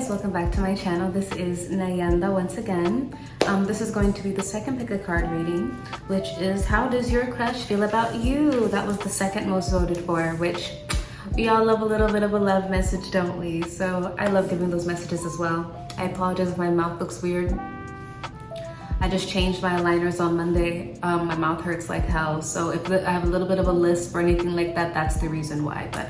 guys, welcome back to my channel. This is Nayanda once again. This is going to be the second pick a card reading, which is how does your crush feel about you? That was the second most voted for, which we all love a little bit of a love message, don't we? So I love giving those messages as well. I apologize if my mouth looks weird. I just changed my aligners on Monday. My mouth hurts like hell. So if I have a little bit of a lisp or anything like that, that's the reason why. But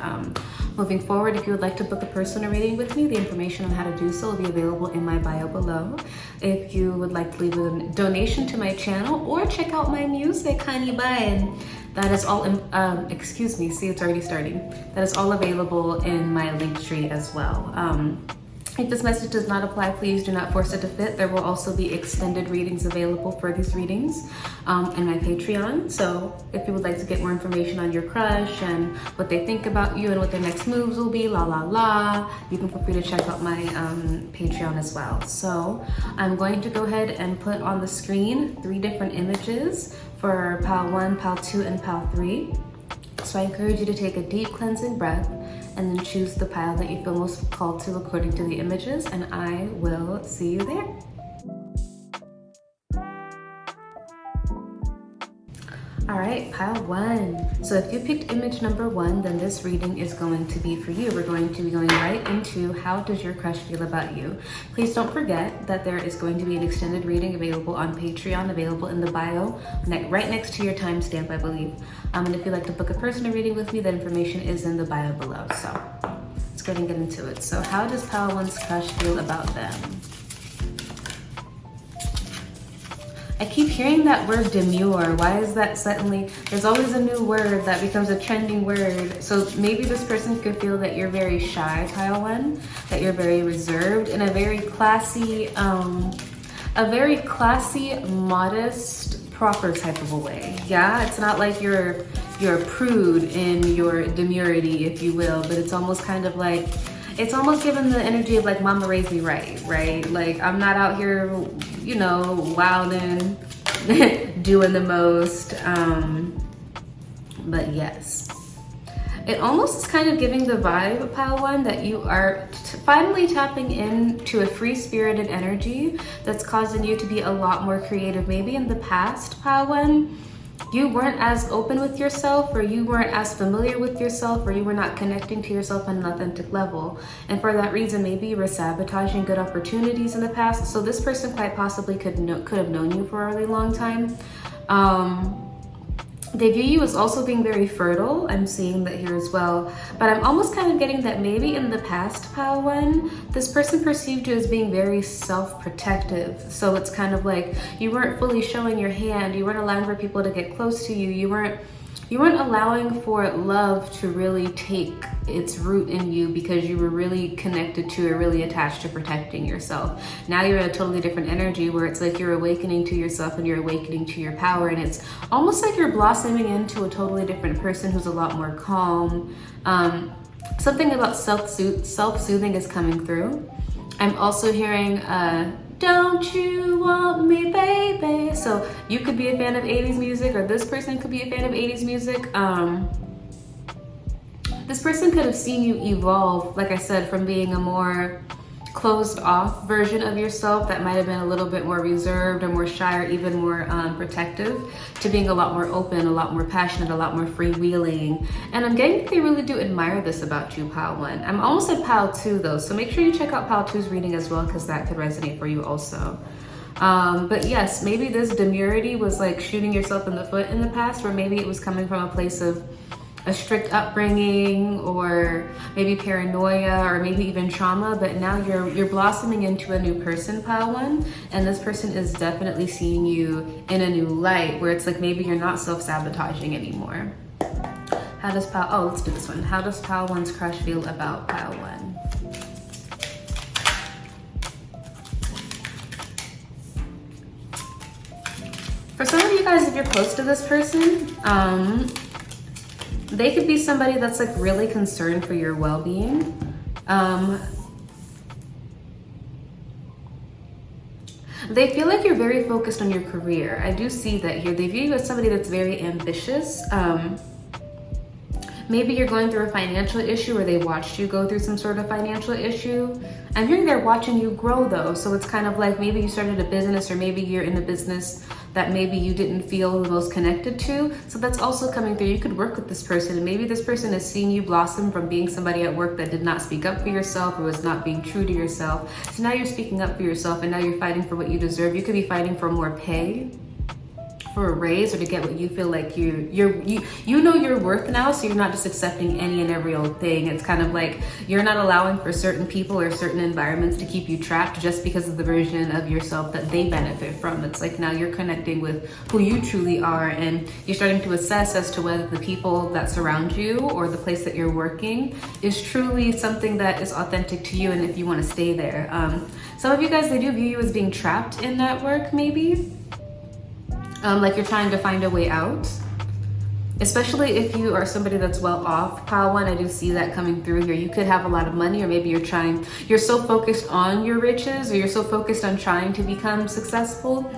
moving forward, if you would like to book a personal reading with me, the information on how to do so will be available in my bio below. If you would like to leave a donation to my channel or check out my music, honey bun, that is all, excuse me, see, it's already starting. That is all available in my link tree as well. If this message does not apply, please do not force it to fit. There will also be extended readings available for these readings in my Patreon. So if you would like to get more information on your crush and what they think about you and what their next moves will be, la la la, you can feel free to check out my Patreon as well. So I'm going to go ahead and put on the screen 3 different images for Pile 1, Pile 2, and Pile 3. So I encourage you to take a deep cleansing breath and then choose the pile that you feel most called to according to the images, and I will see you there. All right, pile 1. So if you picked image number 1, then this reading is going to be for you. We're going to be going right into how does your crush feel about you. Please don't forget that there is going to be an extended reading available on Patreon, available in the bio, right next to your timestamp, I believe. And if you'd like to book a personal reading with me, that information is in the bio below. So let's go ahead and get into it. So how does pile 1's crush feel about them? I keep hearing that word demure. Why is that suddenly? There's always a new word that becomes a trending word. So maybe this person could feel that you're very shy, pile 1, that you're very reserved in a very classy, modest, proper type of a way. Yeah, it's not like you're a prude in your demurity, if you will, but it's almost kind of like, it's almost given the energy of like mama raised me right? Like I'm not out here, you know, wilding, doing the most, but yes. It almost is kind of giving the vibe of pile 1 that you are finally tapping into a free-spirited energy that's causing you to be a lot more creative. Maybe in the past, pile 1, you weren't as open with yourself, or you weren't as familiar with yourself, or you were not connecting to yourself on an authentic level. And for that reason, maybe you were sabotaging good opportunities in the past. So this person quite possibly could have known you for a really long time. They view you as also being very fertile. I'm seeing that here as well. But I'm almost kind of getting that maybe in the past, pile 1, this person perceived you as being very self-protective. So it's kind of like you weren't fully showing your hand. You weren't allowing for people to get close to you. You weren't allowing for love to really take its root in you because you were really connected to or really attached to protecting yourself. Now you're in a totally different energy where it's like you're awakening to yourself and you're awakening to your power, and it's almost like you're blossoming into a totally different person who's a lot more calm. Something about self-soothing is coming through. I'm also hearing don't you want me, baby? So you could be a fan of 80s music, or this person could be a fan of 80s music. This person could have seen you evolve, like I said, from being a more closed off version of yourself that might have been a little bit more reserved or more shy or even more protective, to being a lot more open, a lot more passionate, a lot more freewheeling. And I'm getting that they really do admire this about you, pile 1. I'm almost at pile 2 though, so make sure you check out pile 2's reading as well, because that could resonate for you also. But yes, maybe this demurity was like shooting yourself in the foot in the past, or maybe it was coming from a place of a strict upbringing, or maybe paranoia, or maybe even trauma. But now you're blossoming into a new person, pile 1, and this person is definitely seeing you in a new light where it's like maybe you're not self-sabotaging anymore. How does let's do this one. How does pile 1's crush feel about pile 1? For some of you guys, if you're close to this person, they could be somebody that's like really concerned for your well-being. They feel like you're very focused on your career. I do see that here. They view you as somebody that's very ambitious. Maybe you're going through a financial issue, or they watched you go through some sort of financial issue. I'm hearing they're watching you grow though. So it's kind of like maybe you started a business, or maybe you're in a business that maybe you didn't feel the most connected to. So that's also coming through. You could work with this person, and maybe this person is seeing you blossom from being somebody at work that did not speak up for yourself or was not being true to yourself. So now you're speaking up for yourself, and now you're fighting for what you deserve. You could be fighting for more pay, for a raise, or to get what you feel like you know your worth now. So you're not just accepting any and every old thing. It's kind of like you're not allowing for certain people or certain environments to keep you trapped just because of the version of yourself that they benefit from. It's like now you're connecting with who you truly are, and you're starting to assess as to whether the people that surround you or the place that you're working is truly something that is authentic to you, and if you want to stay there. Some of you guys, they do view you as being trapped in that work, maybe. Like you're trying to find a way out, especially if you are somebody that's well off. Pile 1, I do see that coming through here. You could have a lot of money, or maybe you're so focused on your riches, or you're so focused on trying to become successful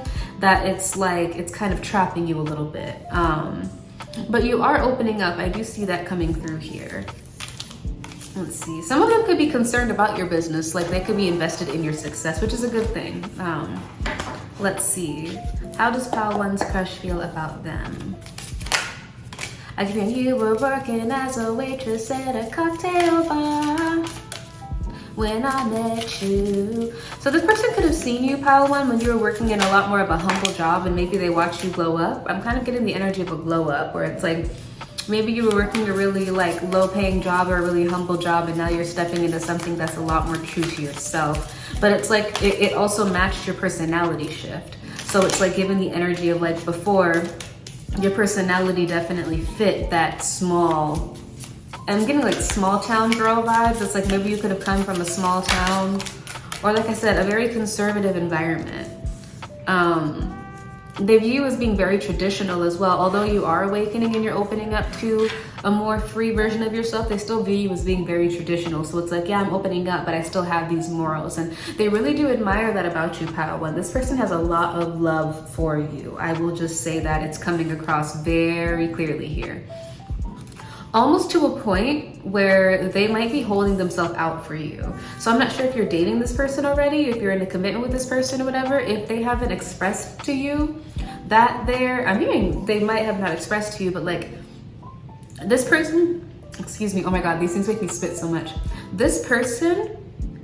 that it's like it's kind of trapping you a little bit. But you are opening up. I do see that coming through here. Let's see. Some of them could be concerned about your business, like they could be invested in your success, which is a good thing. Let's see. How does Pile 1's crush feel about them? Again, you were working as a waitress at a cocktail bar when I met you. So this person could have seen you, Pile 1, when you were working in a lot more of a humble job, and maybe they watched you glow up. I'm kind of getting the energy of a glow up, where it's like maybe you were working a really like low paying job or a really humble job, and now you're stepping into something that's a lot more true to yourself. But it's like it also matched your personality shift. So it's like giving the energy of like before, your personality definitely fit that small, I'm getting like small town girl vibes. It's like maybe you could have come from a small town, or like I said, a very conservative environment. They view you as being very traditional as well. Although you are awakening and you're opening up to a more free version of yourself, they still view you as being very traditional. So it's like, yeah, I'm opening up, but I still have these morals. And they really do admire that about you, Pile 1. This person has a lot of love for you. I will just say that it's coming across very clearly here. Almost to a point where they might be holding themselves out for you. So I'm not sure if you're dating this person already, if you're in a commitment with this person or whatever, if they haven't expressed to you that I'm hearing they might have not expressed to you, but like this person, excuse me, oh my God, these things make me spit so much. This person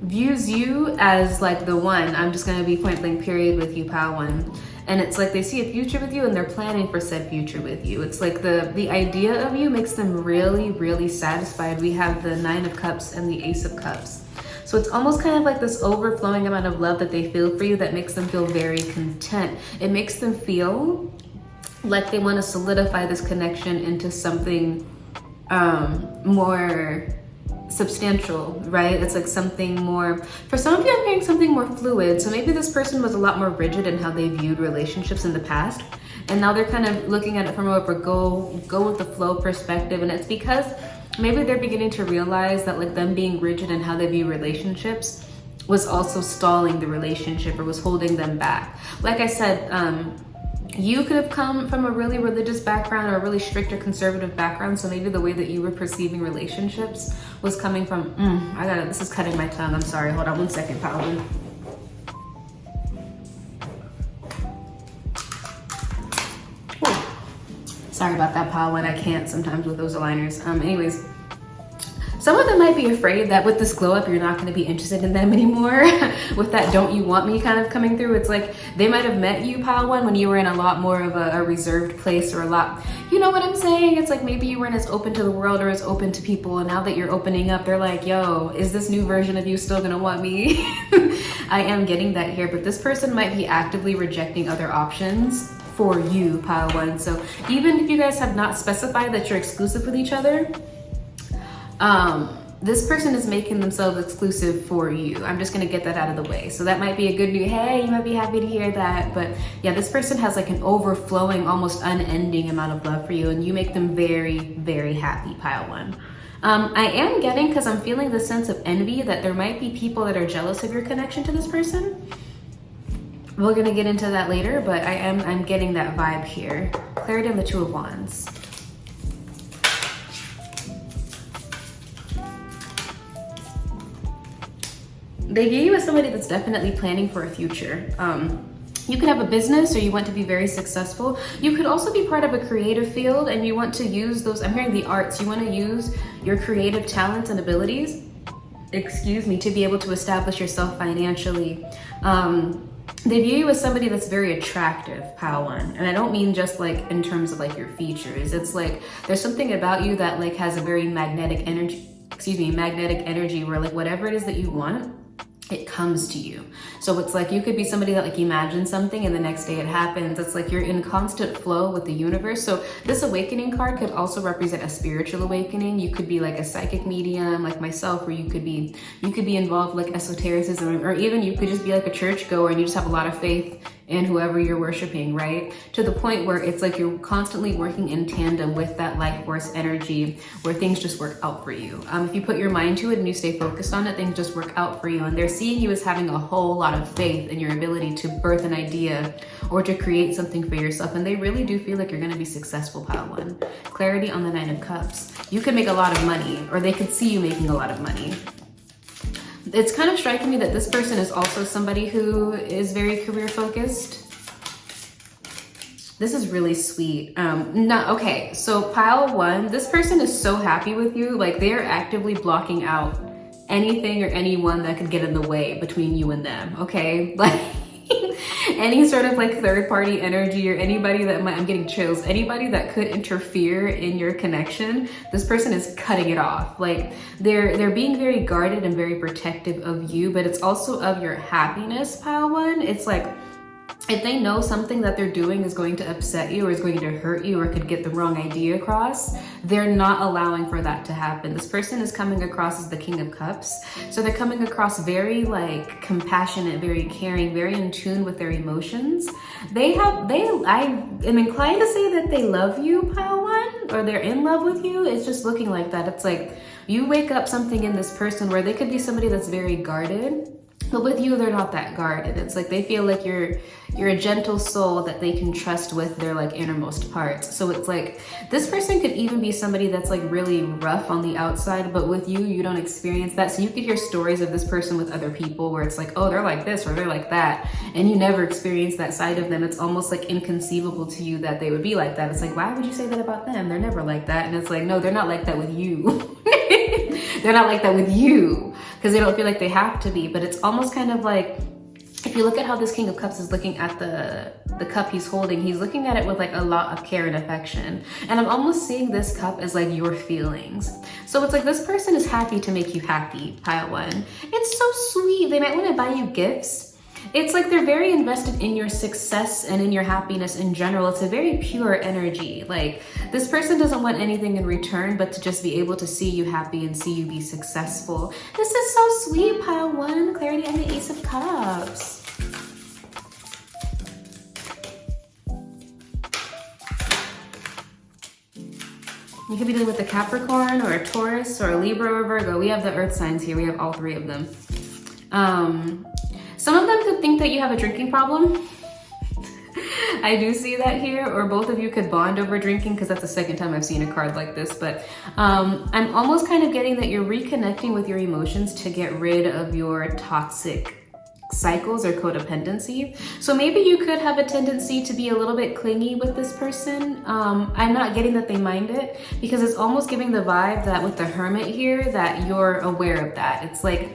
views you as like the one. I'm just gonna be point blank period with you, Pile 1. And it's like they see a future with you, and they're planning for said future with you. It's like the idea of you makes them really, really satisfied. We have the 9 of Cups and the Ace of Cups. So it's almost kind of like this overflowing amount of love that they feel for you that makes them feel very content. It makes them feel like they want to solidify this connection into something more substantial, right? It's like something more, for some of you, I'm hearing something more fluid. So maybe this person was a lot more rigid in how they viewed relationships in the past, and now they're kind of looking at it from more of a go with the flow perspective. And it's because maybe they're beginning to realize that like them being rigid in how they view relationships was also stalling the relationship, or was holding them back. Like I said, you could have come from a really religious background, or a really strict or conservative background. So maybe the way that you were perceiving relationships was coming from, this is cutting my tongue. I'm sorry. Hold on one second, Pile 1. Sorry about that, Pile 1. I can't sometimes with those aligners. Anyways, some of them might be afraid that with this glow up, you're not going to be interested in them anymore. With that don't you want me kind of coming through. It's like they might have met you, Pile 1, when you were in a lot more of a reserved place, or a lot, you know what I'm saying? It's like maybe you weren't as open to the world or as open to people. And now that you're opening up, they're like, yo, is this new version of you still going to want me? I am getting that here, but this person might be actively rejecting other options for you, Pile 1. So even if you guys have not specified that you're exclusive with each other, this person is making themselves exclusive for you. I'm just gonna get that out of the way. So that might be a good news. Hey, you might be happy to hear that. But yeah, this person has like an overflowing, almost unending amount of love for you, and you make them very, very happy, Pile 1. I am getting, because I'm feeling the sense of envy, that there might be people that are jealous of your connection to this person. We're gonna get into that later, but I'm getting that vibe here. Clarity on the 2 of Wands. They view you as somebody that's definitely planning for a future. You could have a business or you want to be very successful. You could also be part of a creative field and you want to use those, I'm hearing the arts, you want to use your creative talents and abilities, to be able to establish yourself financially. They view you as somebody that's very attractive, pile one. And I don't mean just like in terms of like your features. It's like there's something about you that like has a very magnetic energy where like whatever it is that you want, it comes to you. So it's like you could be somebody that like imagines something and the next day it happens. It's like you're in constant flow with the universe. So this awakening card could also represent a spiritual awakening. You could be like a psychic medium like myself, or you could be involved like esotericism, or even you could just be like a church goer and you just have a lot of faith in whoever you're worshiping, right? To the point where it's like you're constantly working in tandem with that life force energy where things just work out for you. If you put your mind to it and you stay focused on it, things just work out for you. And they're seeing you as having a whole lot of faith in your ability to birth an idea or to create something for yourself. And they really do feel like you're gonna be successful, pile one. Clarity on the 9 of Cups. You could make a lot of money, or they could see you making a lot of money. It's kind of striking me that this person is also somebody who is very career focused. This is really sweet. Okay, so pile one, this person is so happy with you. Like they're actively blocking out anything or anyone that could get in the way between you and them, okay? Like any sort of like third party energy or anybody that might, I'm getting chills, anybody that could interfere in your connection, this person is cutting it off. Like they're being very guarded and very protective of you, but it's also of your happiness, pile one. It's like, if they know something that they're doing is going to upset you or is going to hurt you or could get the wrong idea across, they're not allowing for that to happen. This person is coming across as the King of Cups. So they're coming across very like compassionate, very caring, very in tune with their emotions. I am inclined to say that they love you, pile one, or they're in love with you. It's just looking like that. It's like you wake up something in this person where they could be somebody that's very guarded, but with you, they're not that guarded. It's like they feel like you're a gentle soul that they can trust with their like innermost parts. So it's like this person could even be somebody that's like really rough on the outside, but with you, you don't experience that. So you could hear stories of this person with other people where it's like, oh, they're like this or they're like that, and you never experience that side of them. It's almost like inconceivable to you that they would be like that. It's like, why would you say that about them? They're never like that. And it's like, no, they're not like that with you. They're not like that with you because they don't feel like they have to be. But it's almost kind of like, if you look at how this King of Cups is looking at the cup he's holding, he's looking at it with like a lot of care and affection. And I'm almost seeing this cup as like your feelings. So it's like this person is happy to make you happy, pile one. It's so sweet. They might want to buy you gifts. It's like they're very invested in your success and in your happiness in general. It's a very pure energy. Like this person doesn't want anything in return but to just be able to see you happy and see you be successful. This is so sweet, pile one. Clarity and the Ace of Cups. You could be dealing with a Capricorn or a Taurus or a Libra or Virgo. We have the earth signs here. We have all 3 of them. Some of them could think that you have a drinking problem. I do see that here, or both of you could bond over drinking because that's the second time I've seen a card like this. But I'm almost kind of getting that you're reconnecting with your emotions to get rid of your toxic cycles or codependency. So maybe you could have a tendency to be a little bit clingy with this person. I'm not getting that they mind it because it's almost giving the vibe that with the Hermit here that you're aware of that. It's like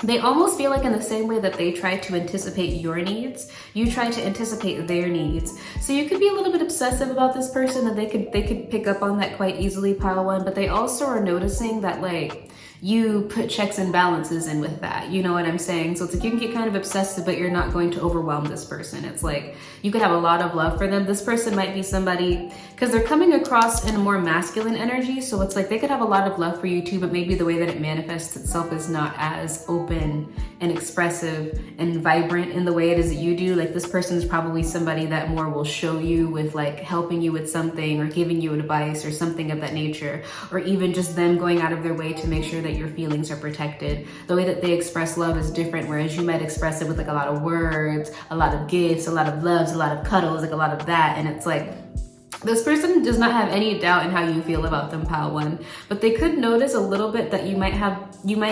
they almost feel like in the same way that they try to anticipate your needs, you try to anticipate their needs. So you could be a little bit obsessive about this person and they could pick up on that quite easily, pile one, but they also are noticing that like you put checks and balances in with that. You know what I'm saying? So it's like you can get kind of obsessive, but you're not going to overwhelm this person. It's like you could have a lot of love for them. This person might be somebody, because they're coming across in a more masculine energy. So it's like they could have a lot of love for you too, but maybe the way that it manifests itself is not as open and expressive and vibrant in the way it is that you do. Like this person is probably somebody that more will show you with like helping you with something or giving you advice or something of that nature, or even just them going out of their way to make sure that your feelings are protected. The way that they express love is different, whereas you might express it with like a lot of words, a lot of gifts, a lot of loves, a lot of cuddles, like a lot of that. And it's like This person does not have any doubt in how you feel about them, pile one, but they could notice a little bit that you might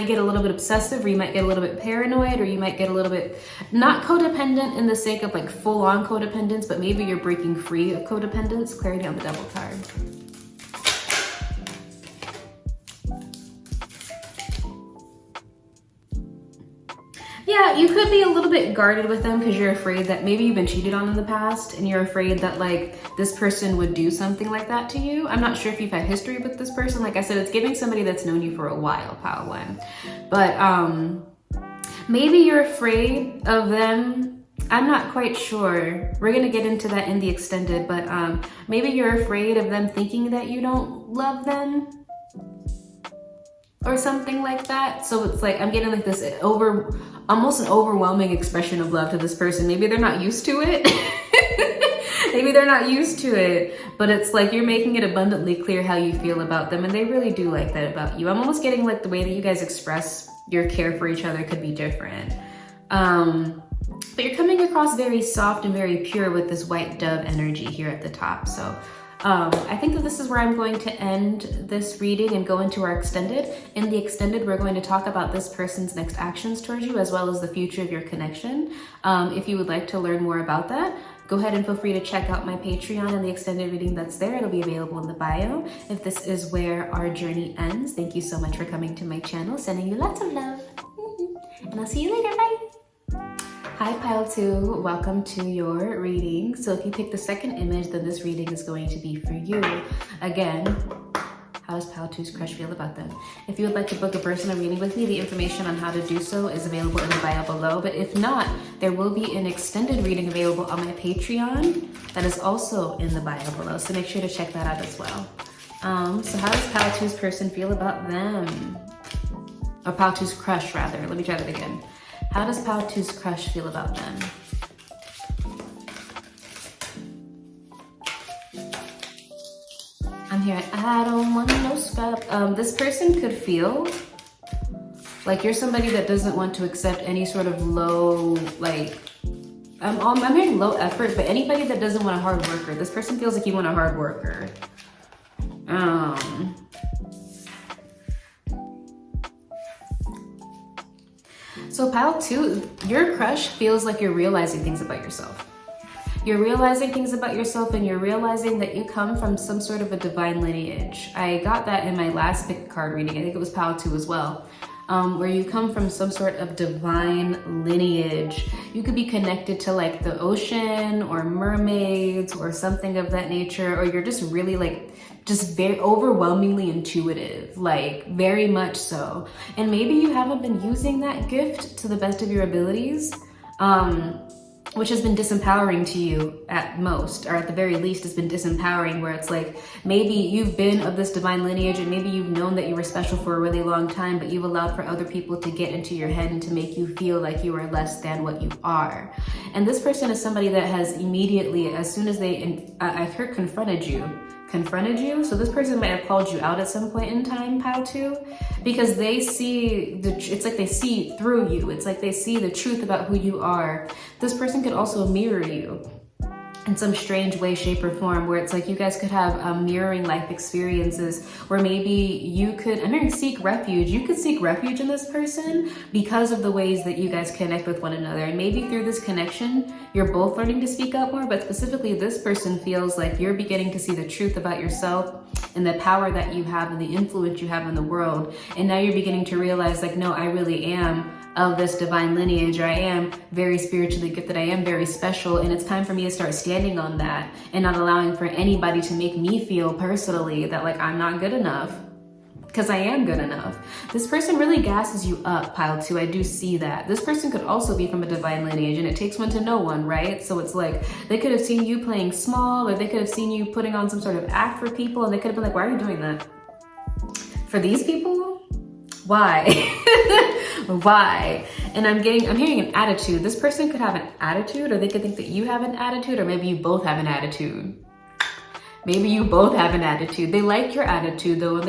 get a little bit obsessive, or you might get a little bit paranoid, or you might get a little bit not codependent in the sake of like full-on codependence, but maybe you're breaking free of codependence. Clarity on the Devil card. Yeah, you could be a little bit guarded with them because you're afraid that maybe you've been cheated on in the past, and you're afraid that like this person would do something like that to you. I'm not sure if you've had history with this person. Like I said, it's giving somebody that's known you for a while, pile one. But maybe you're afraid of them. I'm not quite sure. We're gonna get into that in the extended, but maybe you're afraid of them thinking that you don't love them, or something like that. So it's like, I'm getting like this almost an overwhelming expression of love to this person. Maybe they're not used to it. Maybe they're not used to it, but it's like you're making it abundantly clear how you feel about them, and they really do like that about you. I'm almost getting like the way that you guys express your care for each other could be different. But you're coming across very soft and very pure with this white dove energy here at the top. So I think that this is where I'm going to end this reading and go into our extended. In the extended, we're going to talk about this person's next actions towards you, as well as the future of your connection. If you would like to learn more about that, go ahead and feel free to check out my Patreon and the extended reading that's there. It'll be available in the bio. If this is where our journey ends, thank you so much for coming to my channel. Sending you lots of love. And I'll see you later. Bye. Hi Pile 2, welcome to your reading. So if you pick the second image, then this reading is going to be for you. Again, how does Pile 2's crush feel about them? If you would like to book a personal reading with me, the information on how to do so is available in the bio below. But if not, there will be an extended reading available on my Patreon that is also in the bio below. So make sure to check that out as well. So how does Pile 2's person feel about them? Or Pile 2's crush rather, let me try that again. How does Pile 2's crush feel about them? I'm hearing, I don't want no scrap. This person could feel like you're somebody that doesn't want to accept any sort of low, like, I'm hearing low effort, but anybody that doesn't want a hard worker. This person feels like you want a hard worker. So Pile 2, your crush feels like you're realizing things about yourself. You're realizing things about yourself, and you're realizing that you come from some sort of a divine lineage. I got that in my last pick card reading. I think it was Pile 2 as well. Where you come from some sort of divine lineage. You could be connected to like the ocean or mermaids or something of that nature, or you're just really like, just very overwhelmingly intuitive, like very much so. And maybe you haven't been using that gift to the best of your abilities, which has been disempowering to you at most, or at the very least it's been disempowering, where it's like maybe you've been of this divine lineage and maybe you've known that you were special for a really long time, but you've allowed for other people to get into your head and to make you feel like you are less than what you are. And this person is somebody that has immediately, as soon as they, I heard confronted you. So this person might have called you out at some point in time, Pile 2, because they see it's like they see through you. It's like they see the truth about who you are. This person could also mirror you in some strange way, shape, or form, where it's like you guys could have mirroring life experiences, where maybe you could, I'm hearing seek refuge. You could seek refuge in this person because of the ways that you guys connect with one another. And maybe through this connection, you're both learning to speak up more, but specifically this person feels like you're beginning to see the truth about yourself and the power that you have and the influence you have in the world. And now you're beginning to realize like, no, I really am of this divine lineage, or I am very spiritually gifted, I am very special, and it's time for me to start standing on that and not allowing for anybody to make me feel personally that like I'm not good enough, because I am good enough. This person really gasses you up, Pile 2. I do see that. This person could also be from a divine lineage, and it takes one to know one, right? So it's like they could have seen you playing small, or they could have seen you putting on some sort of act for people, and they could have been like, why are you doing that? For these people? Why? Why? And I'm hearing an attitude. This person could have an attitude, or they could think that you have an attitude, or maybe you both have an attitude. Maybe you both have an attitude. They like your attitude though.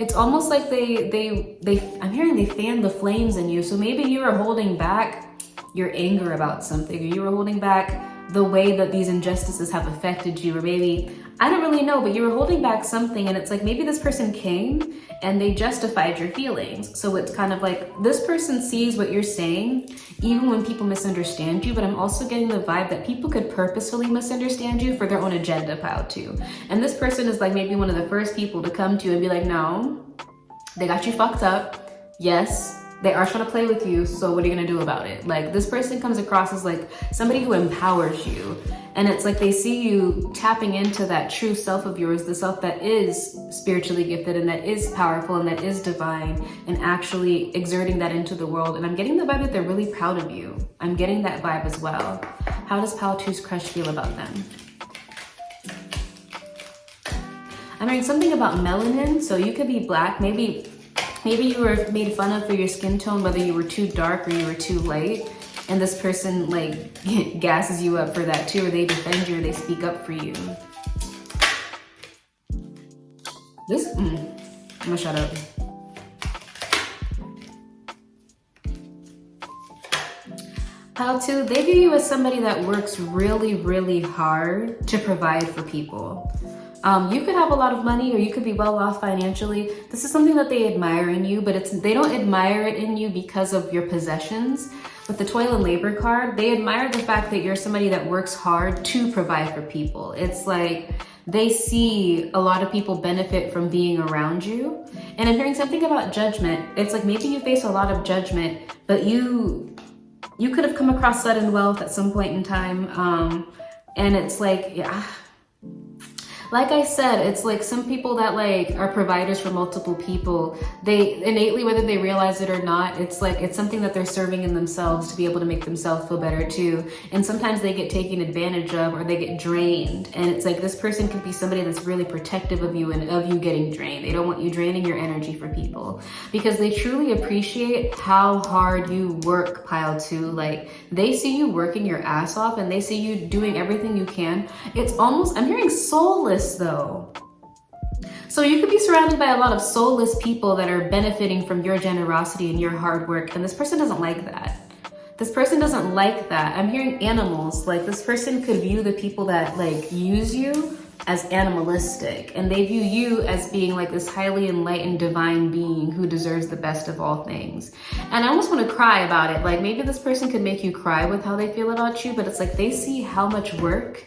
It's almost like I'm hearing they fan the flames in you. So maybe you were holding back your anger about something, or you were holding back the way that these injustices have affected you, or maybe, I don't really know, but you were holding back something, and it's like maybe this person came and they justified your feelings. So it's kind of like this person sees what you're saying, even when people misunderstand you, but I'm also getting the vibe that people could purposefully misunderstand you for their own agenda pile too. And this person is like maybe one of the first people to come to you and be like, no, they got you fucked up. Yes, they are trying to play with you, so what are you gonna do about it? Like, this person comes across as like somebody who empowers you. And it's like they see you tapping into that true self of yours, the self that is spiritually gifted and that is powerful and that is divine, and actually exerting that into the world. And I'm getting the vibe that they're really proud of you. I'm getting that vibe as well. How does Pile 2's crush feel about them? I'm hearing something about melanin, so you could be black. Maybe you were made fun of for your skin tone, whether you were too dark or you were too light. And this person like gasses you up for that too, or they defend you, or they speak up for you. I'm gonna shut up. Pile 2, they view you as somebody that works really, really hard to provide for people. You could have a lot of money, or you could be well off financially. This is something that they admire in you, but they don't admire it in you because of your possessions. With the toil and labor card, they admire the fact that you're somebody that works hard to provide for people. It's like they see a lot of people benefit from being around you. And I'm hearing something about judgment. It's like maybe you face a lot of judgment, but you could have come across sudden wealth at some point in time. And it's like, yeah. Like I said, it's like some people that like are providers for multiple people, they innately, whether they realize it or not, it's like it's something that they're serving in themselves to be able to make themselves feel better too. And sometimes they get taken advantage of, or they get drained. And it's like this person could be somebody that's really protective of you and of you getting drained. They don't want you draining your energy for people because they truly appreciate how hard you work, Pile 2. Like they see you working your ass off and they see you doing everything you can. It's almost, I'm hearing soulless though. So you could be surrounded by a lot of soulless people that are benefiting from your generosity and your hard work, and this person doesn't like that. This person doesn't like that. I'm hearing animals. Like this person could view the people that like use you as animalistic, and they view you as being like this highly enlightened divine being who deserves the best of all things. And I almost want to cry about it. Like maybe this person could make you cry with how they feel about you, but it's like they see how much work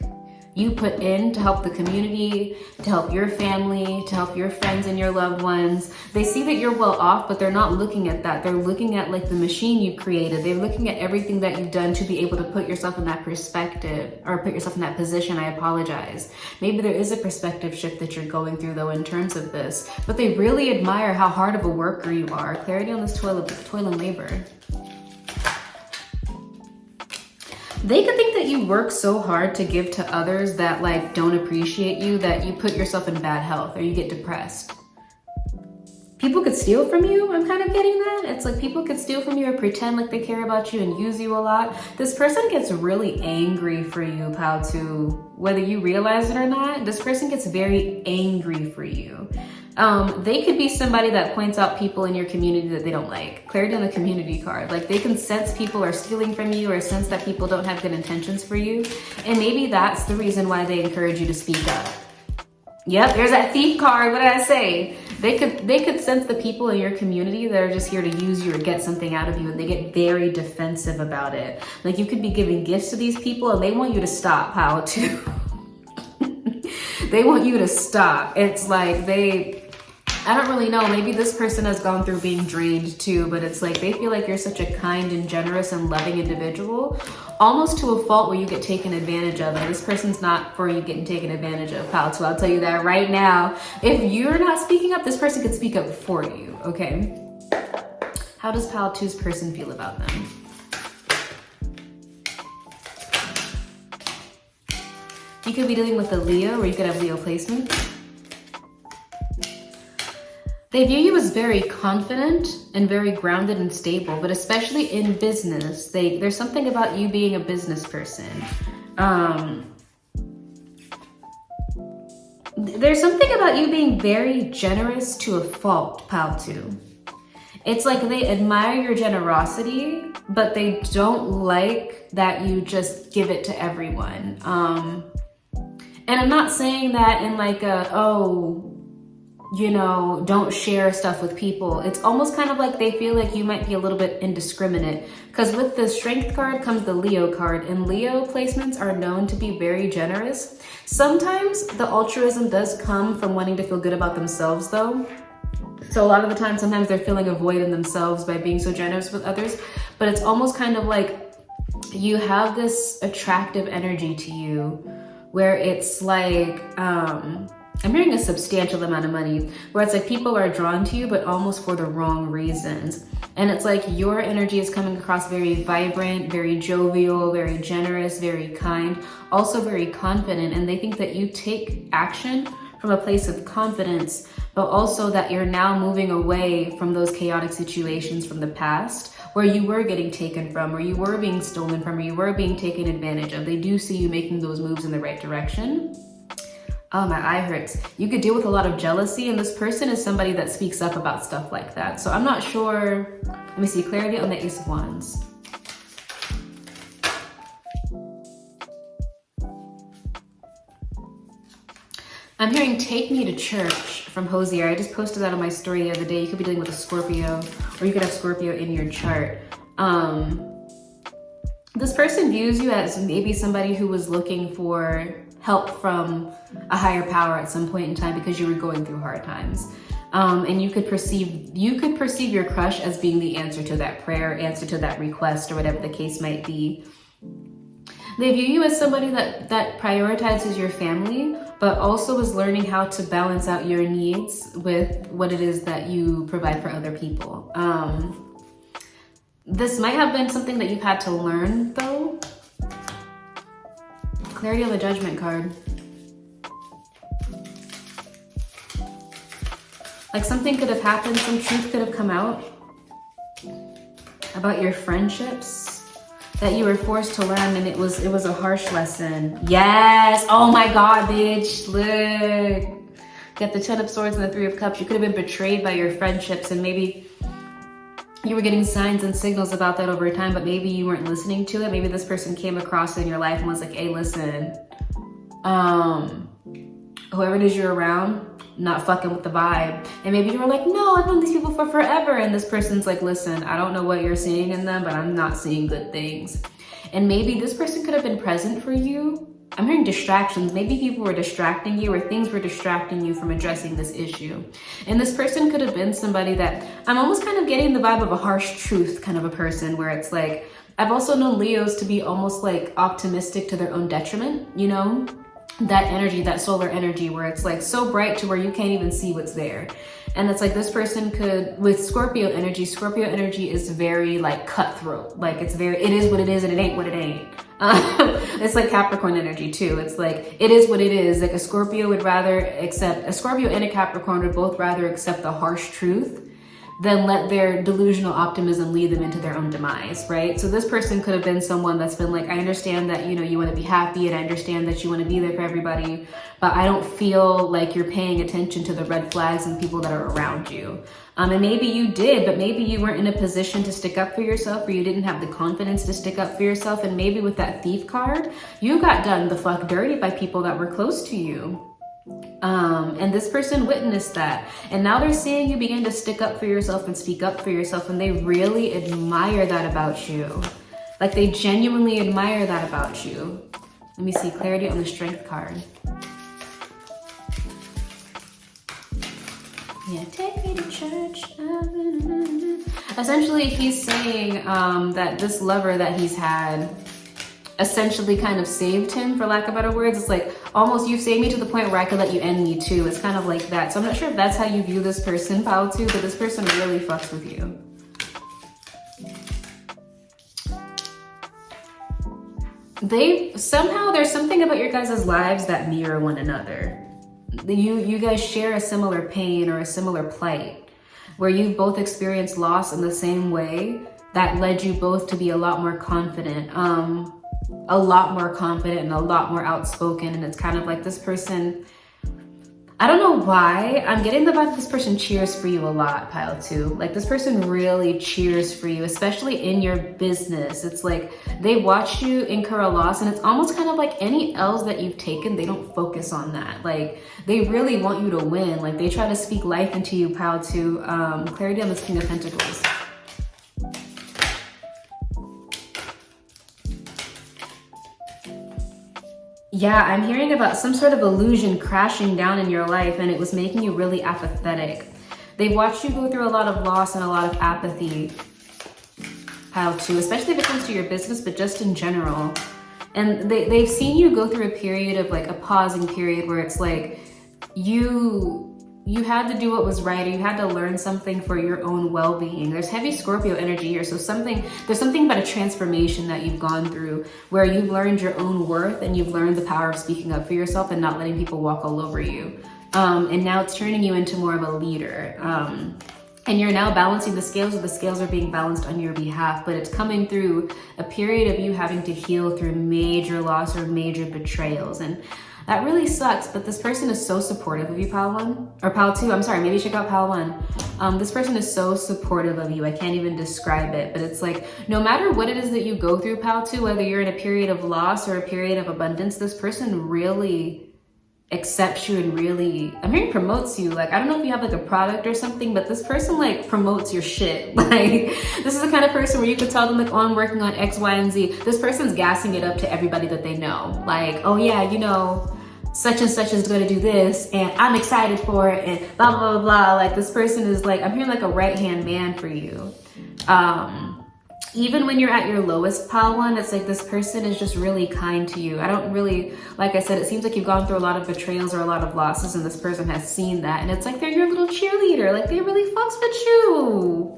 you put in to help the community, to help your family, to help your friends and your loved ones. They see that you're well off, but they're not looking at that. They're looking at like the machine you created. They're looking at everything that you've done to be able to put yourself in that perspective, or put yourself in that position. I apologize. Maybe there is a perspective shift that you're going through though in terms of this, but they really admire how hard of a worker you are. Clarity on this toil and labor. They could think that you work so hard to give to others that like don't appreciate you, that you put yourself in bad health or you get depressed. People could steal from you. I'm kind of getting that. It's like people could steal from you or pretend like they care about you and use you a lot. This person gets really angry for you, Pile 2. Whether you realize it or not, this person gets very angry for you. They could be somebody that points out people in your community that they don't like. Clarity on the community card. Like they can sense people are stealing from you or sense that people don't have good intentions for you. And maybe that's the reason why they encourage you to speak up. Yep, there's that thief card. What did I say? They could sense the people in your community that are just here to use you or get something out of you, and they get very defensive about it. Like you could be giving gifts to these people and they want you to stop, Pile 2. They want you to stop. It's like I don't really know, maybe this person has gone through being drained too, but it's like they feel like you're such a kind and generous and loving individual, almost to a fault where you get taken advantage of. And this person's not for you getting taken advantage of, Pile 2. I'll tell you that right now. If you're not speaking up, this person could speak up for you, okay? How does Pile 2's person feel about them? You could be dealing with a Leo, or you could have Leo placement. They view you as very confident and very grounded and stable, but especially in business, there's something about you being a business person. There's something about you being very generous to a fault, Pile 2. It's like they admire your generosity, but they don't like that you just give it to everyone. And I'm not saying that in like a, oh, you know, don't share stuff with people. It's almost kind of like they feel like you might be a little bit indiscriminate, because with the Strength card comes the Leo card, and Leo placements are known to be very generous. Sometimes the altruism does come from wanting to feel good about themselves though. So a lot of the time, sometimes they're filling a void in themselves by being so generous with others, but it's almost kind of like you have this attractive energy to you where it's like, I'm hearing a substantial amount of money, where it's like people are drawn to you, but almost for the wrong reasons. And it's like your energy is coming across very vibrant, very jovial, very generous, very kind, also very confident. And they think that you take action from a place of confidence, but also that you're now moving away from those chaotic situations from the past where you were getting taken from, or you were being stolen from, or you were being taken advantage of. They do see you making those moves in the right direction. Oh, my eye hurts. You could deal with a lot of jealousy, and this person is somebody that speaks up about stuff like that. So I'm not sure. Let me see, clarity on the Ace of Wands. I'm hearing take me to church from Hosier. I just posted that on my story the other day. You could be dealing with a Scorpio, or you could have Scorpio in your chart. This person views you as maybe somebody who was looking for help from a higher power at some point in time because you were going through hard times. And you could perceive your crush as being the answer to that prayer, answer to that request, or whatever the case might be. They view you as somebody that prioritizes your family, but also is learning how to balance out your needs with what it is that you provide for other people. This might have been something that you've had to learn though. Clarity on the Judgment card. Like something could have happened, some truth could have come out about your friendships that you were forced to learn, and it was a harsh lesson. Yes, oh my God, bitch, look. Got the Ten of Swords and the Three of Cups. You could have been betrayed by your friendships, and maybe you were getting signs and signals about that over time, but maybe you weren't listening to it. Maybe this person came across in your life and was like, hey, listen, whoever it is you're around, not fucking with the vibe. And maybe you were like, no, I've known these people for forever. And this person's like, listen, I don't know what you're seeing in them, but I'm not seeing good things. And maybe this person could have been present for you. I'm hearing distractions. Maybe people were distracting you, or things were distracting you from addressing this issue. And this person could have been somebody that I'm almost kind of getting the vibe of a harsh truth kind of a person, where it's like, I've also known Leos to be almost like optimistic to their own detriment, you know? That energy, that solar energy, where it's like so bright to where you can't even see what's there. And it's like this person could, with Scorpio energy is very like cutthroat. Like it is what it is and it ain't what it ain't. It's like Capricorn energy too. It's like, it is what it is. Like a Scorpio and a Capricorn would both rather accept the harsh truth than let their delusional optimism lead them into their own demise, right? So this person could have been someone that's been like, I understand that, you know, you want to be happy, and I understand that you want to be there for everybody, but I don't feel like you're paying attention to the red flags and people that are around you. And maybe you did, but maybe you weren't in a position to stick up for yourself, or you didn't have the confidence to stick up for yourself. And maybe with that Thief card, you got done the fuck dirty by people that were close to you. And this person witnessed that, and now they're seeing you begin to stick up for yourself and speak up for yourself, and they really admire that about you. Like they genuinely admire that about you. Let me see, clarity on the Strength card. Yeah, take me to church. Essentially, he's saying that this lover that he's had essentially kind of saved him, for lack of better words. It's like, almost, you've saved me to the point where I could let you end me too. It's kind of like that. So I'm not sure if that's how you view this person, Pal, too, but this person really fucks with you. Somehow there's something about your guys' lives that mirror one another. You guys share a similar pain or a similar plight, where you've both experienced loss in the same way that led you both to be a lot more confident. And a lot more outspoken. And it's kind of like this person, I don't know why. I'm getting the vibe that this person cheers for you a lot, pile 2. Like this person really cheers for you, especially in your business. It's like they watched you incur a loss, and it's almost kind of like any L's that you've taken, they don't focus on that. Like they really want you to win. Like they try to speak life into you, pile 2. Clarity on this King of Pentacles. Yeah, I'm hearing about some sort of illusion crashing down in your life, and it was making you really apathetic. They watched you go through a lot of loss and a lot of apathy, pile 2, especially if it comes to your business, but just in general. And they've seen you go through a period of like a pausing period where it's like you had to do what was right, or you had to learn something for your own well-being. There's heavy Scorpio energy here, so there's something about a transformation that you've gone through where you've learned your own worth, and you've learned the power of speaking up for yourself and not letting people walk all over you. And now it's turning you into more of a leader. And you're now balancing the scales, or the scales are being balanced on your behalf, but it's coming through a period of you having to heal through major loss or major betrayals. And that really sucks, but this person is so supportive of you, pile 1. Or pile 2, I'm sorry, maybe check out pile 1. This person is so supportive of you, I can't even describe it, but it's like, no matter what it is that you go through, pile 2, whether you're in a period of loss or a period of abundance, this person really accepts you and really, I'm hearing promotes you. Like, I don't know if you have like a product or something, but this person like promotes your shit. Like, this is the kind of person where you could tell them like, oh, I'm working on X, Y, and Z. This person's gassing it up to everybody that they know. Like, oh yeah, you know, such and such is going to do this, and I'm excited for it, and blah, blah, blah, blah. Like this person is like, I'm hearing like a right-hand man for you. Even when you're at your lowest, pile 1, it's like this person is just really kind to you. I don't really, like I said, it seems like you've gone through a lot of betrayals or a lot of losses, and this person has seen that, and it's like they're your little cheerleader. Like they really fucks with you.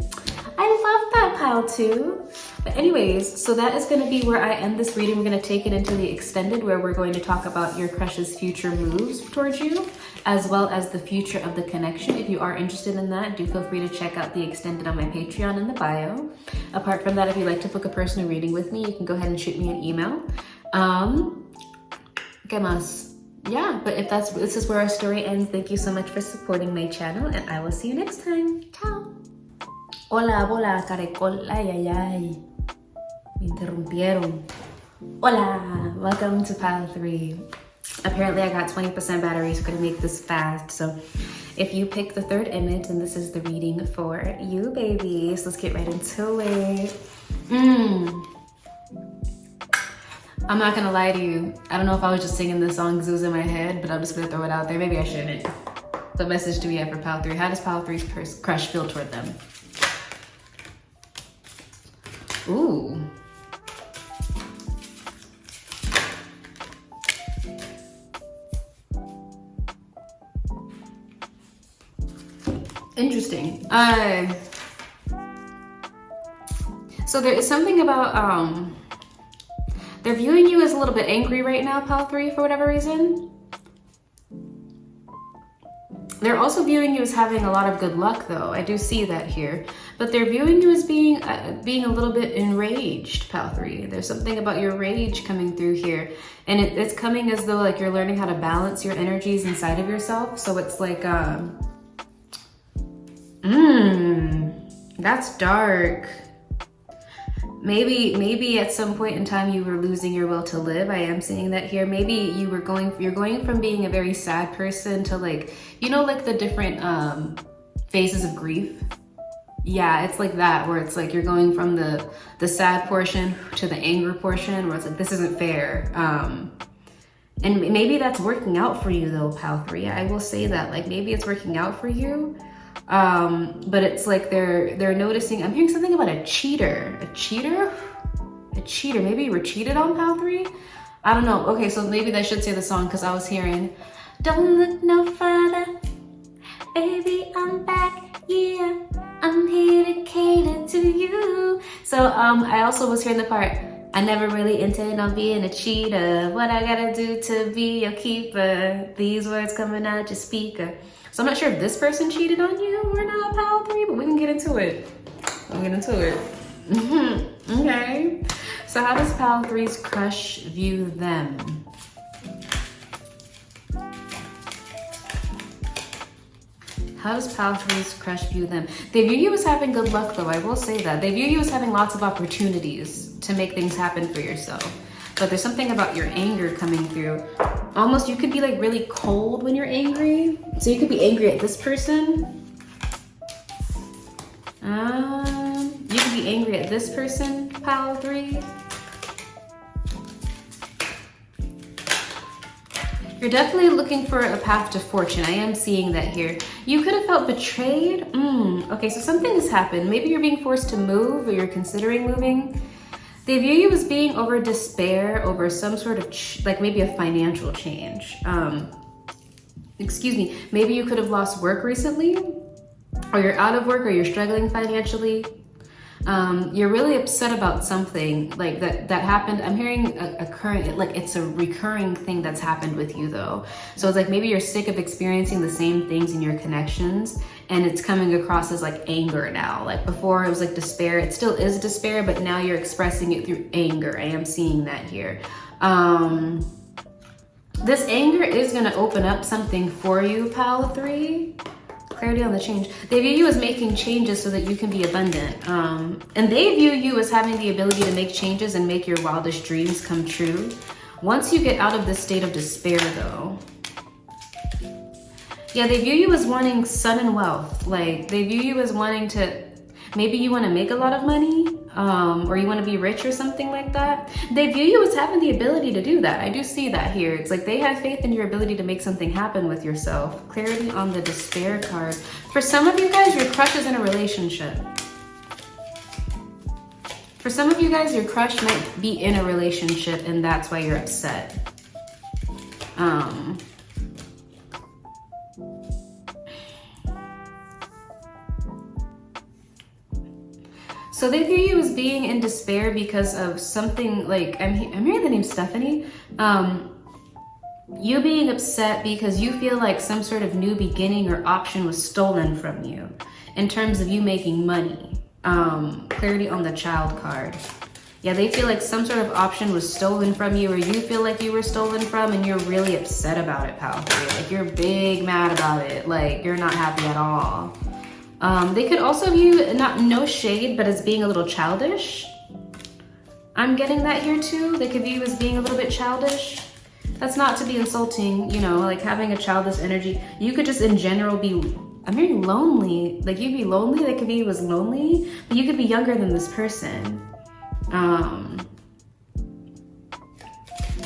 I love that, pile 2. But anyways, so that is going to be where I end this reading. We're going to take it into the extended, where we're going to talk about your crush's future moves towards you, as well as the future of the connection. If you are interested in that, do feel free to check out the extended on my Patreon in the bio. Apart from that, if you'd like to book a personal reading with me, you can go ahead and shoot me an email. ¿Qué más? Yeah, but if this is where our story ends, thank you so much for supporting my channel, and I will see you next time. Ciao. Hola, bola, caracol, ay, ay, ay. Me interrumpieron. Hola, welcome to pile 3. Apparently I got 20% battery, so I'm gonna make this fast. So if you pick the 3rd image, then this is the reading for you, baby. So let's get right into it. I'm not gonna lie to you. I don't know if I was just singing this song because it was in my head, but I'm just gonna throw it out there. Maybe I shouldn't. What message do we have for pile 3? How does pile 3's crush feel toward them? Ooh. Interesting. So there is something about they're viewing you as a little bit angry right now, pile 3, for whatever reason. They're also viewing you as having a lot of good luck, though. I do see that here. But they're viewing you as being a little bit enraged, pile 3. There's something about your rage coming through here. And it's coming as though like you're learning how to balance your energies inside of yourself. So it's like, that's dark. Maybe at some point in time you were losing your will to live. I am seeing that here. Maybe you're going from being a very sad person to like, you know, like the different phases of grief. Yeah, it's like that, where it's like you're going from the sad portion to the anger portion, where it's like, this isn't fair. And maybe that's working out for you though, pile 3. I will say that, like, maybe it's working out for you. But it's like they're noticing, I'm hearing something about a cheater. A cheater? Maybe you were cheated on, pile 3? I don't know. Okay, so maybe I should say the song, because I was hearing, don't look no further, baby, I'm back, yeah, I'm here to cater to you. So I also was hearing the part, I never really intended on being a cheater, what I gotta do to be your keeper, these words coming out your speaker. So I'm not sure if this person cheated on you or not, pile 3, but we can get into it. Okay. So how does pile 3's crush view them? How does Pile 3's crush view them? They view you as having good luck though, I will say that. They view you as having lots of opportunities to make things happen for yourself. But there's something about your anger coming through. Almost, you could be like really cold when you're angry. So you could be angry at this person. You could be angry at this person, Pile 3. You're definitely looking for a path to fortune. I am seeing that here. You could have felt betrayed. Okay, so something has happened. Maybe you're being forced to move or you're considering moving. They view you as being over despair over some sort of, like maybe a financial change. Excuse me, maybe you could have lost work recently, or you're out of work, or you're struggling financially. You're really upset about something like that happened. I'm hearing a current, like it's a recurring thing that's happened with you though. So it's like maybe you're sick of experiencing the same things in your connections, and it's coming across as like anger now. Like before it was like despair. It still is despair, but now you're expressing it through anger. I am seeing that here. This anger is gonna open up something for you, Pile 3. Clarity on the change. They view you as making changes so that you can be abundant. And they view you as having the ability to make changes and make your wildest dreams come true. Once you get out of this state of despair though. Yeah, they view you as wanting sun and wealth. Like they view you as wanting to, maybe you want to make a lot of money, or you want to be rich or something like that. They view you as having the ability to do that. I do see that here. It's like they have faith in your ability to make something happen with yourself. Clarity on the despair card. For some of you guys, your crush is in a relationship. For some of you guys, your crush might be in a relationship and that's why you're upset. So they view you as being in despair because of something like, I'm hearing the name Stephanie. You being upset because you feel like some sort of new beginning or option was stolen from you in terms of you making money. Clarity on the child card. Yeah, they feel like some sort of option was stolen from you, or you feel like you were stolen from, and you're really upset about it, Pile 3. Like you're big mad about it. Like you're not happy at all. They could also view, no shade, but as being a little childish. I'm getting that here too. They could view you as being a little bit childish. That's not to be insulting, you know, like having a childish energy. You could just in general be, I'm hearing lonely. Like you'd be lonely, they could view you as lonely, but you could be younger than this person.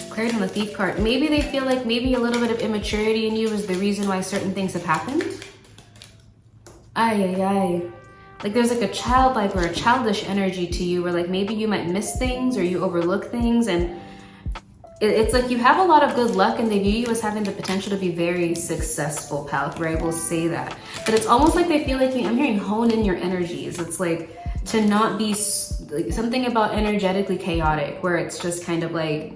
Clarity on the Thief card. Maybe they feel like maybe a little bit of immaturity in you is the reason why certain things have happened. Like there's like a childlike or a childish energy to you where like maybe you might miss things or you overlook things, and it's like you have a lot of good luck and they view you as having the potential to be very successful, Pal, where I will say that. But it's almost like they feel like I'm hearing hone in your energies. It's like to not be like, something about energetically chaotic where it's just kind of like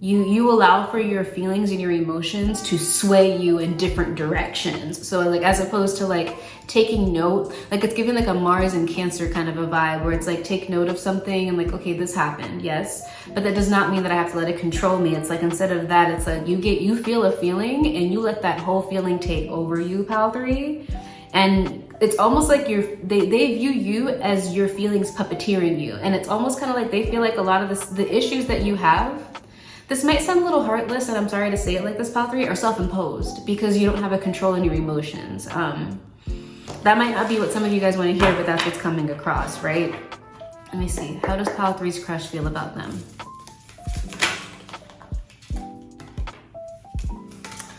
you allow for your feelings and your emotions to sway you in different directions. So like as opposed to like taking note, like it's giving like a Mars and Cancer kind of a vibe where it's like take note of something and like, okay, this happened, yes, but that does not mean that I have to let it control me. It's like instead of that, it's like you feel a feeling and you let that whole feeling take over you, Pal 3. And it's almost like they view you as your feelings puppeteering you. And it's almost kind of like they feel like a lot of the issues that you have, this might sound a little heartless, and I'm sorry to say it like this, Pal 3, are self-imposed because you don't have a control in your emotions. That might not be what some of you guys want to hear, but that's what's coming across, right? Let me see. How does Pal 3's crush feel about them?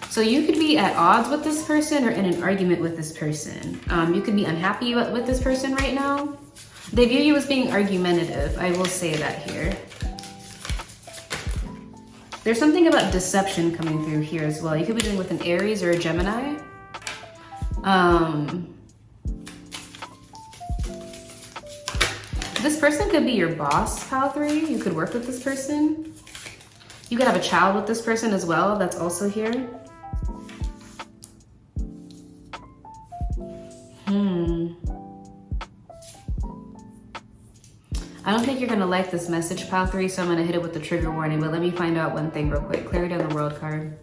So you could be at odds with this person or in an argument with this person. You could be unhappy with this person right now. They view you as being argumentative. I will say that here. There's something about deception coming through here as well. You could be dealing with an Aries or a Gemini. This person could be your boss, Pal 3. You could work with this person. You could have a child with this person as well. That's also here. I don't think you're gonna like this message, Pal 3, so I'm gonna hit it with the trigger warning, but let me find out one thing real quick. Clarity on the World card.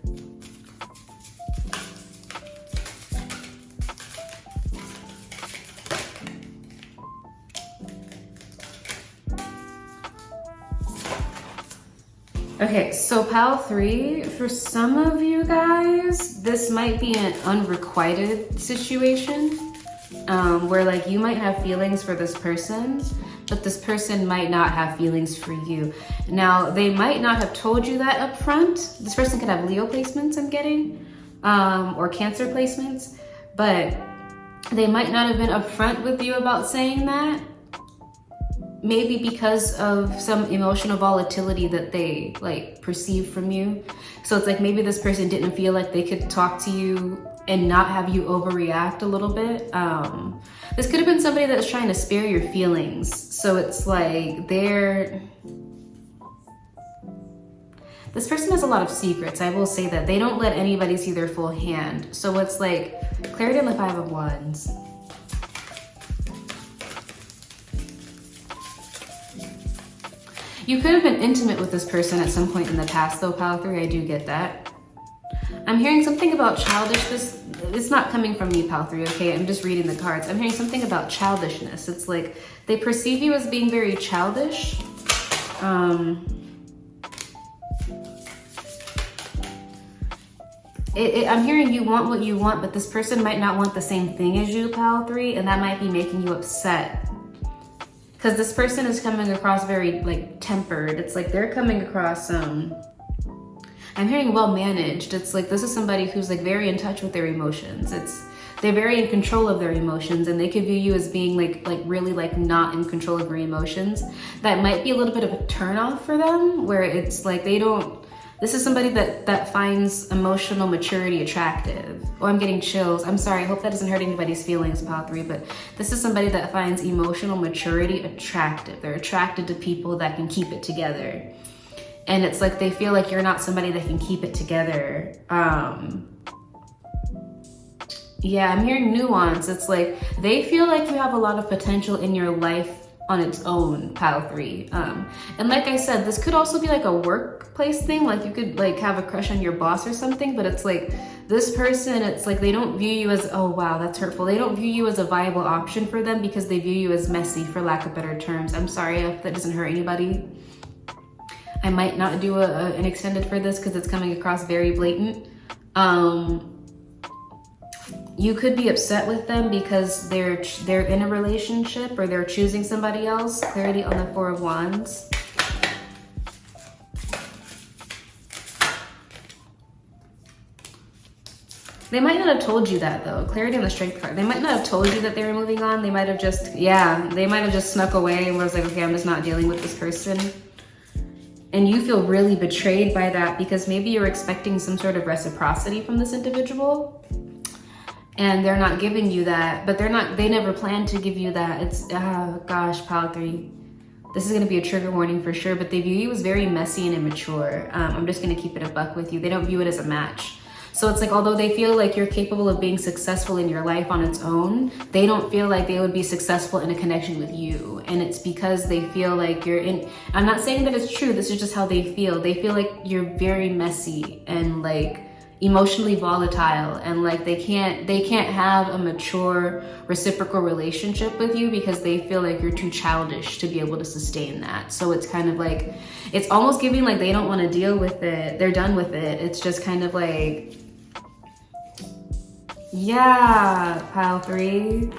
Okay, so pile 3, for some of you guys, this might be an unrequited situation where like you might have feelings for this person, but this person might not have feelings for you. Now, they might not have told you that up front. This person could have Leo placements, I'm getting, or Cancer placements, but they might not have been upfront with you about saying that. Maybe because of some emotional volatility that they like perceive from you. So it's like maybe this person didn't feel like they could talk to you and not have you overreact a little bit. This could have been somebody that's trying to spare your feelings. So it's like this person has a lot of secrets. I will say that they don't let anybody see their full hand. So it's like clarity on the 5 of Wands. You could have been intimate with this person at some point in the past though, pile 3, I do get that. I'm hearing something about childishness. It's not coming from me, pile 3, okay? I'm just reading the cards. I'm hearing something about childishness. It's like they perceive you as being very childish. I'm hearing you want what you want, but this person might not want the same thing as you, pile 3, and that might be making you upset. Because this person is coming across very like tempered. It's like they're coming across, I'm hearing well managed. It's like this is somebody who's like very in touch with their emotions. They're very in control of their emotions, and they could view you as being like really like not in control of your emotions. That might be a little bit of a turn off for them, where it's like this is somebody that finds emotional maturity attractive. Oh, I'm getting chills. I'm sorry, I hope that doesn't hurt anybody's feelings, pile 3, but this is somebody that finds emotional maturity attractive. They're attracted to people that can keep it together. And it's like they feel like you're not somebody that can keep it together. Yeah, I'm hearing nuance. It's like they feel like you have a lot of potential in your life on its own, pile 3. And like I said, this could also be like a workplace thing. Like you could like have a crush on your boss or something, but it's like this person, it's like they don't view you as, oh wow, that's hurtful. They don't view you as a viable option for them because they view you as messy, for lack of better terms. I'm sorry if that doesn't hurt anybody. I might not do an extended for this because it's coming across very blatant. You could be upset with them because they're in a relationship or they're choosing somebody else. Clarity on the 4 of Wands. They might not have told you that though. Clarity on the Strength card. They might not have told you that they were moving on. They might have just, they might have just snuck away and was like, okay, I'm just not dealing with this person. And you feel really betrayed by that because maybe you're expecting some sort of reciprocity from this individual. And they're not giving you that, but they never planned to give you that. It's, oh gosh, pile 3. This is gonna be a trigger warning for sure, but they view you as very messy and immature. I'm just gonna keep it a buck with you. They don't view it as a match. So it's like, although they feel like you're capable of being successful in your life on its own, they don't feel like they would be successful in a connection with you. And it's because they feel like you're in, I'm not saying that it's true, this is just how they feel. They feel like you're very messy and like, emotionally volatile, and like they can't have a mature reciprocal relationship with you because they feel like you're too childish to be able to sustain that. So it's kind of like, it's almost giving like they don't want to deal with it, they're done with it. It's just kind of like, yeah, pile 3.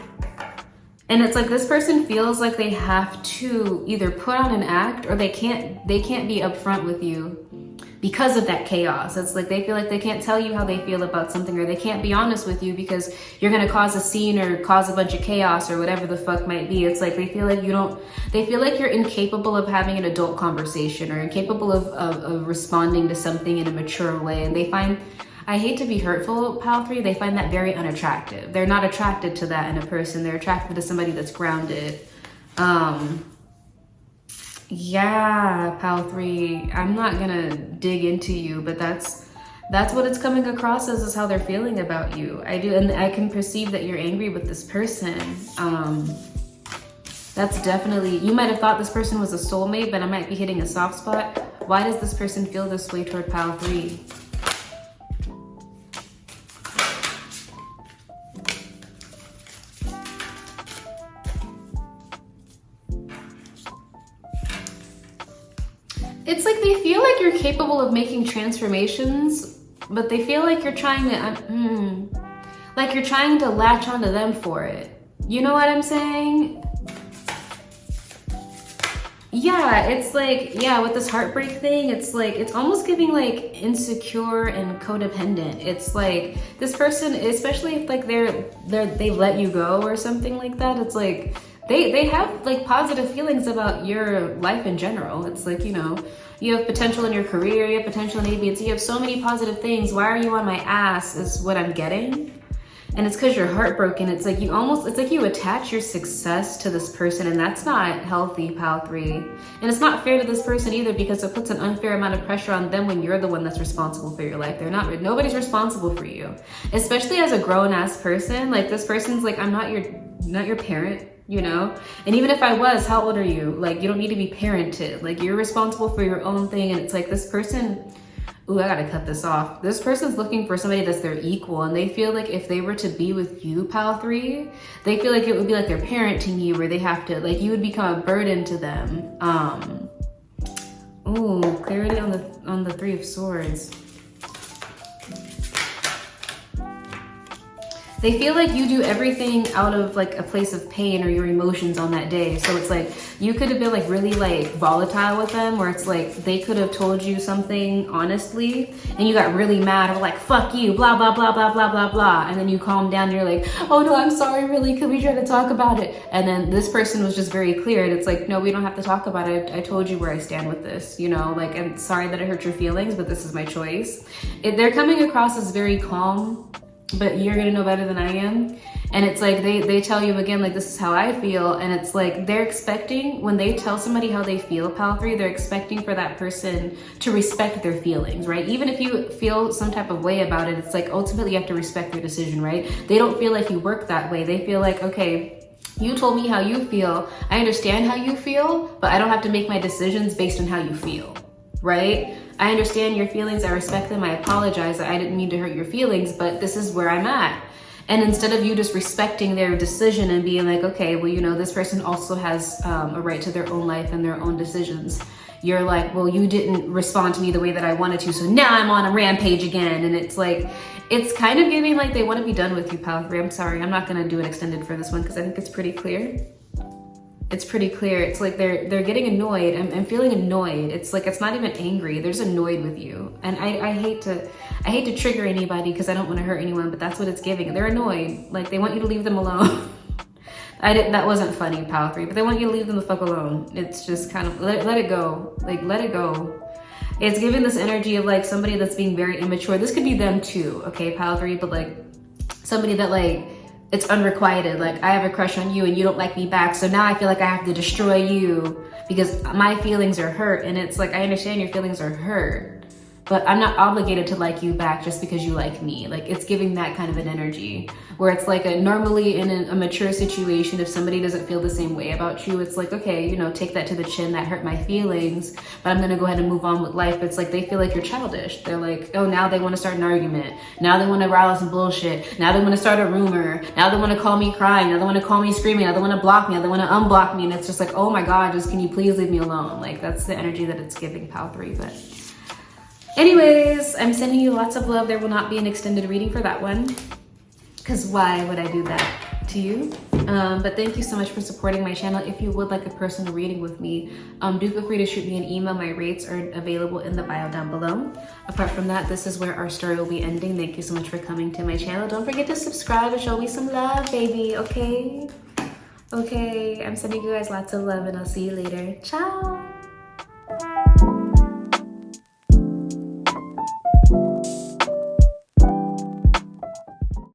And it's like this person feels like they have to either put on an act or they can't be upfront with you because of that chaos. It's like they feel like they can't tell you how they feel about something, or they can't be honest with you because you're gonna cause a scene or cause a bunch of chaos or whatever the fuck might be. It's like they feel like they feel like you're incapable of having an adult conversation or incapable of responding to something in a mature way. And they find, I hate to be hurtful, pile 3, they find that very unattractive. They're not attracted to that in a person. They're attracted to somebody that's grounded. Yeah, pile 3, I'm not gonna dig into you, but that's what it's coming across as, is how they're feeling about you. I do, and I can perceive that you're angry with this person. That's definitely, you might have thought this person was a soulmate, but I might be hitting a soft spot. Why does this person feel this way toward pile 3? It's like they feel like you're capable of making transformations, but they feel like you're trying to, like you're trying to latch onto them for it. You know what I'm saying? Yeah, it's like, yeah, with this heartbreak thing, it's like, it's almost giving like insecure and codependent. It's like this person, especially if like they let you go or something like that, it's like they have like positive feelings about your life in general. It's like, you know, you have potential in your career, you have potential in A, B, and C, you have so many positive things. Why are you on my ass is what I'm getting. And it's because you're heartbroken. It's like it's like you attach your success to this person, and that's not healthy, pal 3. And it's not fair to this person either, because it puts an unfair amount of pressure on them when you're the one that's responsible for your life. Nobody's responsible for you, especially as a grown-ass person. Like this person's like, I'm not your parent, you know? And even if I was, how old are you? Like, you don't need to be parented. Like, you're responsible for your own thing. And it's like this person, ooh, I gotta cut this off. This person's looking for somebody that's their equal, and they feel like if they were to be with you, pal 3, they feel like it would be like they're parenting you, where they have to, like, you would become a burden to them. Ooh, clarity on the 3 of Swords. They feel like you do everything out of like a place of pain or your emotions on that day. So it's like, you could have been like really like volatile with them, where it's like, they could have told you something honestly and you got really mad or like, fuck you, blah, blah, blah, blah, blah, blah, blah. And then you calm down and you're like, oh no, I'm sorry, really, could we try to talk about it? And then this person was just very clear, and it's like, no, we don't have to talk about it. I told you where I stand with this, you know, like, I'm sorry that it hurt your feelings, but this is my choice. They're coming across as very calm, but you're gonna know better than I am. And it's like, they tell you again, like, this is how I feel. And it's like, they're expecting, when they tell somebody how they feel, pal 3, they're expecting for that person to respect their feelings, right? Even if you feel some type of way about it, it's like, ultimately you have to respect their decision, right? They don't feel like you work that way. They feel like, okay, you told me how you feel. I understand how you feel, but I don't have to make my decisions based on how you feel, right? I understand your feelings, I respect them, I apologize, I didn't mean to hurt your feelings, but this is where I'm at. And instead of you just respecting their decision and being like, okay, well, you know, this person also has a right to their own life and their own decisions, you're like, well, you didn't respond to me the way that I wanted to, so now I'm on a rampage again. And it's like, it's kind of giving like they want to be done with you, pal 3. I'm sorry, I'm not gonna do an extended for this one because I think it's pretty clear. It's pretty clear. It's like they're getting annoyed. I'm feeling annoyed. It's like, it's not even angry. They're just annoyed with you. And I hate to trigger anybody because I don't want to hurt anyone, but that's what it's giving. They're annoyed. Like, they want you to leave them alone. That wasn't funny, pal 3, but they want you to leave them the fuck alone. It's just kind of, let it go. Like, let it go. It's giving this energy of like somebody that's being very immature. This could be them too, okay, pal 3, but like somebody that like, it's unrequited. Like, I have a crush on you and you don't like me back, so now I feel like I have to destroy you because my feelings are hurt. And it's like, I understand your feelings are hurt, but I'm not obligated to like you back just because you like me. Like, it's giving that kind of an energy where it's like normally in a mature situation, if somebody doesn't feel the same way about you, it's like, okay, you know, take that to the chin, that hurt my feelings, but I'm gonna go ahead and move on with life. It's like, they feel like you're childish. They're like, oh, now they wanna start an argument. Now they wanna rile some bullshit. Now they wanna start a rumor. Now they wanna call me crying. Now they wanna call me screaming. Now they wanna block me. Now they wanna unblock me. And it's just like, oh my God, just can you please leave me alone? Like, that's the energy that it's giving, pal 3. But anyways, I'm sending you lots of love. There will not be an extended reading for that one, because why would I do that to you? But thank you so much for supporting my channel. If you would like a personal reading with me, do feel free to shoot me an email. My rates are available in the bio down below. Apart from that, this is where our story will be ending. Thank you so much for coming to my channel. Don't forget to subscribe and show me some love, baby, okay? Okay, I'm sending you guys lots of love and I'll see you later. Ciao.